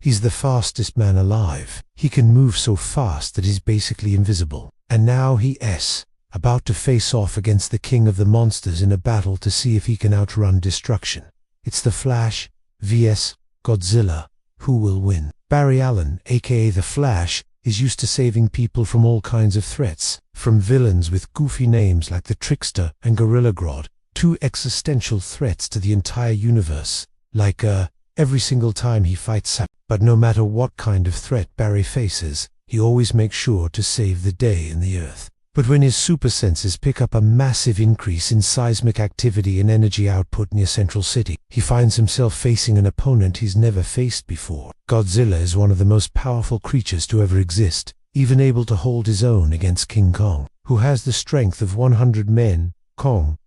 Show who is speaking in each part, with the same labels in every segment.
Speaker 1: He's the fastest man alive. He can move so fast that he's basically invisible. And now he's about to face off against the king of the monsters in a battle to see if he can outrun destruction. It's the Flash vs Godzilla. Who will win? Barry Allen, aka the Flash, is used to saving people from all kinds of threats, from villains with goofy names like the Trickster and Gorilla Grodd, to existential threats to the entire universe, like every single time he fights up. But no matter what kind of threat Barry faces, he always makes sure to save the day in the Earth. But when his super senses pick up a massive increase in seismic activity and energy output near Central City, he finds himself facing an opponent he's never faced before. Godzilla is one of the most powerful creatures to ever exist, even able to hold his own against King Kong, who has the strength of 100 men,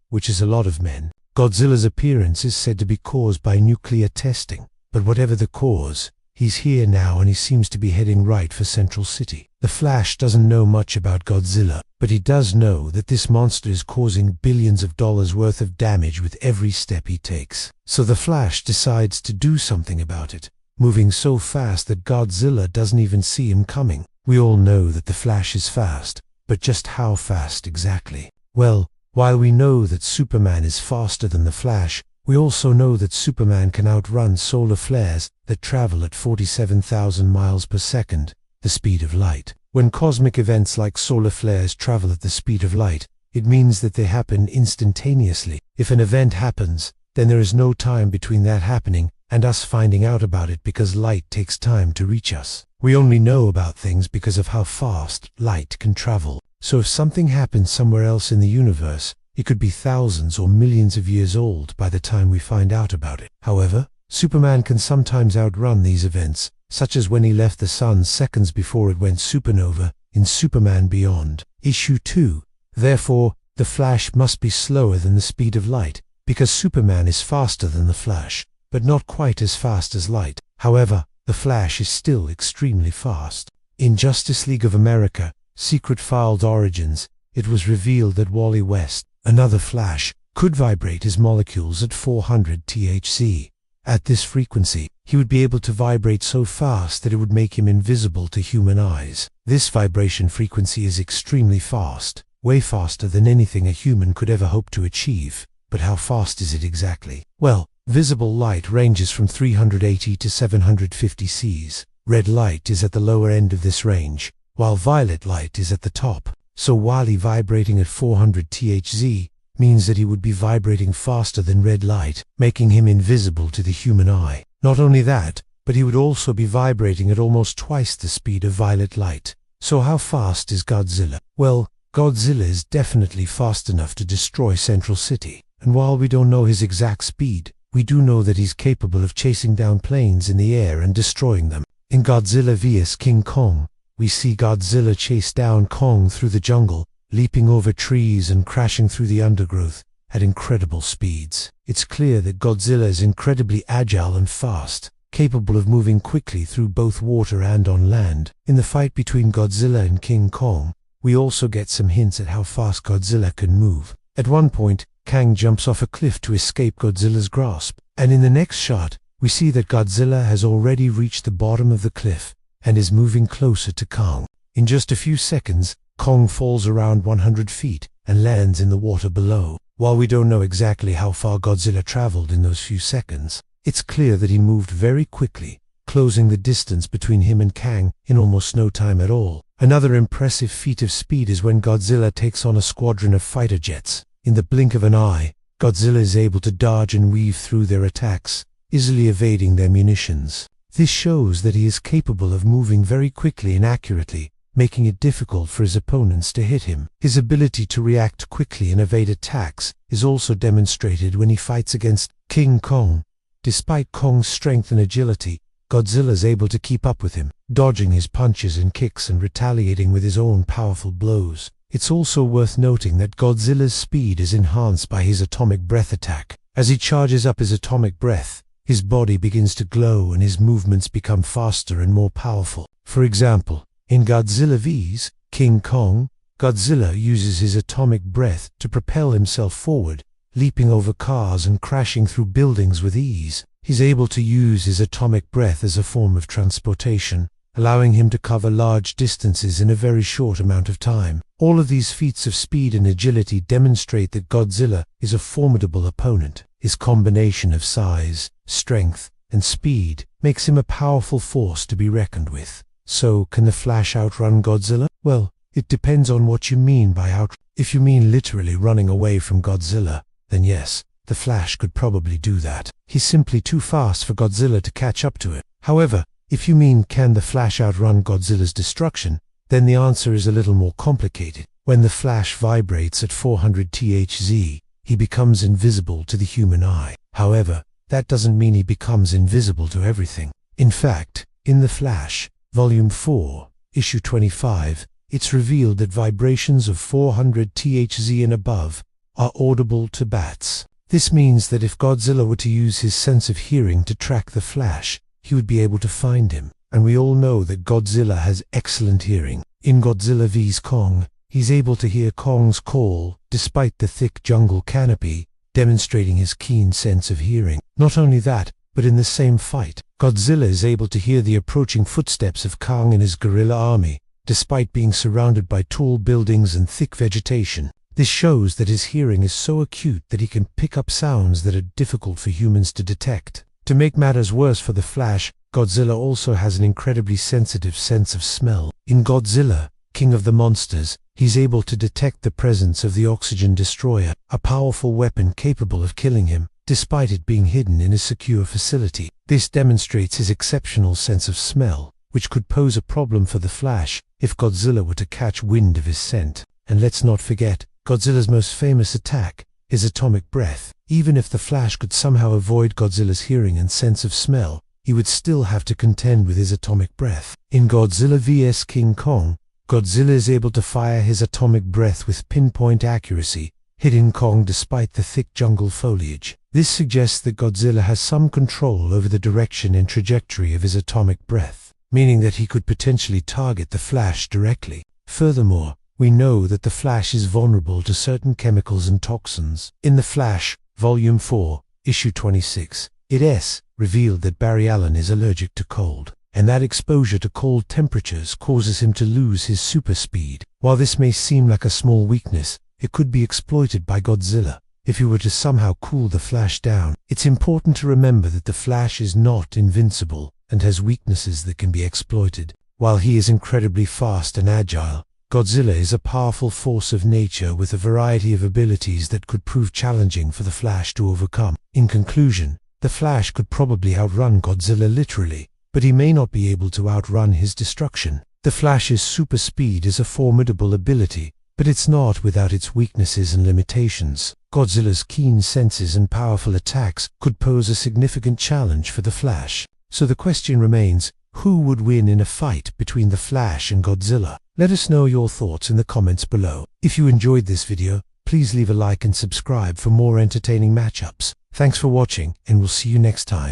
Speaker 1: which is a lot of men. Godzilla's appearance is said to be caused by nuclear testing, but whatever the cause, he's here now and he seems to be heading right for Central City. The Flash doesn't know much about Godzilla, but he does know that this monster is causing billions of dollars worth of damage with every step he takes. So the Flash decides to do something about it, moving so fast that Godzilla doesn't even see him coming. We all know that the Flash is fast, but just how fast exactly? Well, while we know that Superman is faster than the Flash, we also know that Superman can outrun solar flares that travel at 47,000 miles per second, the speed of light. When cosmic events like solar flares travel at the speed of light, it means that they happen instantaneously. If an event happens, then there is no time between that happening and us finding out about it because light takes time to reach us. We only know about things because of how fast light can travel. So if something happens somewhere else in the universe, it could be thousands or millions of years old by the time we find out about it. However, Superman can sometimes outrun these events, such as when he left the sun seconds before it went supernova in Superman Beyond. Issue 2. Therefore, the Flash must be slower than the speed of light, because Superman is faster than the Flash, but not quite as fast as light. However, the Flash is still extremely fast. In Justice League of America, Secret Filed Origins, it was revealed that Wally West, another Flash, could vibrate his molecules at 400 THz. At this frequency, he would be able to vibrate so fast that it would make him invisible to human eyes. This vibration frequency is extremely fast, way faster than anything a human could ever hope to achieve. But how fast is it exactly? Well, visible light ranges from 380 to 750 Cs. Red light is at the lower end of this range, while violet light is at the top. So Wally vibrating at 400 THz means that he would be vibrating faster than red light, making him invisible to the human eye. Not only that, but he would also be vibrating at almost twice the speed of violet light. So how fast is Godzilla? Well, Godzilla is definitely fast enough to destroy Central City. And while we don't know his exact speed, we do know that he's capable of chasing down planes in the air and destroying them. In Godzilla vs King Kong, we see Godzilla chase down Kong through the jungle, leaping over trees and crashing through the undergrowth at incredible speeds. It's clear that Godzilla is incredibly agile and fast, capable of moving quickly through both water and on land. In the fight between Godzilla and King Kong, we also get some hints at how fast Godzilla can move. At one point, Kang jumps off a cliff to escape Godzilla's grasp, and in the next shot, we see that Godzilla has already reached the bottom of the cliff and is moving closer to Kong. In just a few seconds, Kong falls around 100 feet and lands in the water below. While we don't know exactly how far Godzilla traveled in those few seconds, it's clear that he moved very quickly, closing the distance between him and Kang in almost no time at all. Another impressive feat of speed is when Godzilla takes on a squadron of fighter jets. In the blink of an eye, Godzilla is able to dodge and weave through their attacks, easily evading their munitions. This shows that he is capable of moving very quickly and accurately, making it difficult for his opponents to hit him. His ability to react quickly and evade attacks is also demonstrated when he fights against King Kong. Despite Kong's strength and agility, Godzilla is able to keep up with him, dodging his punches and kicks and retaliating with his own powerful blows. It's also worth noting that Godzilla's speed is enhanced by his atomic breath attack. As he charges up his atomic breath, his body begins to glow and his movements become faster and more powerful. For example, in Godzilla vs King Kong, Godzilla uses his atomic breath to propel himself forward, leaping over cars and crashing through buildings with ease. He's able to use his atomic breath as a form of transportation, allowing him to cover large distances in a very short amount of time. All of these feats of speed and agility demonstrate that Godzilla is a formidable opponent. His combination of size, strength, and speed makes him a powerful force to be reckoned with. So, can the Flash outrun Godzilla? Well, it depends on what you mean by outrun. If you mean literally running away from Godzilla, then yes, the Flash could probably do that. He's simply too fast for Godzilla to catch up to it. However, if you mean can the Flash outrun Godzilla's destruction, then the answer is a little more complicated. When the Flash vibrates at 400 Thz, he becomes invisible to the human eye. However, that doesn't mean he becomes invisible to everything. In fact, in The Flash, Volume 4, Issue 25, it's revealed that vibrations of 400 Thz and above are audible to bats. This means that if Godzilla were to use his sense of hearing to track the Flash, he would be able to find him. And we all know that Godzilla has excellent hearing. In Godzilla vs. Kong, he's able to hear Kong's call despite the thick jungle canopy, demonstrating his keen sense of hearing. Not only that, but in the same fight, Godzilla is able to hear the approaching footsteps of Kong and his gorilla army, despite being surrounded by tall buildings and thick vegetation. This shows that his hearing is so acute that he can pick up sounds that are difficult for humans to detect. To make matters worse for the Flash, Godzilla also has an incredibly sensitive sense of smell. In Godzilla, King of the Monsters, he's able to detect the presence of the oxygen destroyer, a powerful weapon capable of killing him, despite it being hidden in a secure facility. This demonstrates his exceptional sense of smell, which could pose a problem for the Flash if Godzilla were to catch wind of his scent. And let's not forget, Godzilla's most famous attack, his atomic breath. Even if the Flash could somehow avoid Godzilla's hearing and sense of smell, he would still have to contend with his atomic breath. In Godzilla vs. King Kong, Godzilla is able to fire his atomic breath with pinpoint accuracy, hitting Kong despite the thick jungle foliage. This suggests that Godzilla has some control over the direction and trajectory of his atomic breath, meaning that he could potentially target the Flash directly. Furthermore, we know that the Flash is vulnerable to certain chemicals and toxins. In The Flash, Volume 4, Issue 26, it's revealed that Barry Allen is allergic to cold, and that exposure to cold temperatures causes him to lose his super speed. While this may seem like a small weakness, it could be exploited by Godzilla if he were to somehow cool the Flash down. It's important to remember that the Flash is not invincible and has weaknesses that can be exploited. While he is incredibly fast and agile, Godzilla is a powerful force of nature with a variety of abilities that could prove challenging for the Flash to overcome. In conclusion, the Flash could probably outrun Godzilla literally, but he may not be able to outrun his destruction. The Flash's super speed is a formidable ability, but it's not without its weaknesses and limitations. Godzilla's keen senses and powerful attacks could pose a significant challenge for the Flash. So the question remains, who would win in a fight between the Flash and Godzilla? Let us know your thoughts in the comments below. If you enjoyed this video, please leave a like and subscribe for more entertaining matchups. Thanks for watching, and we'll see you next time.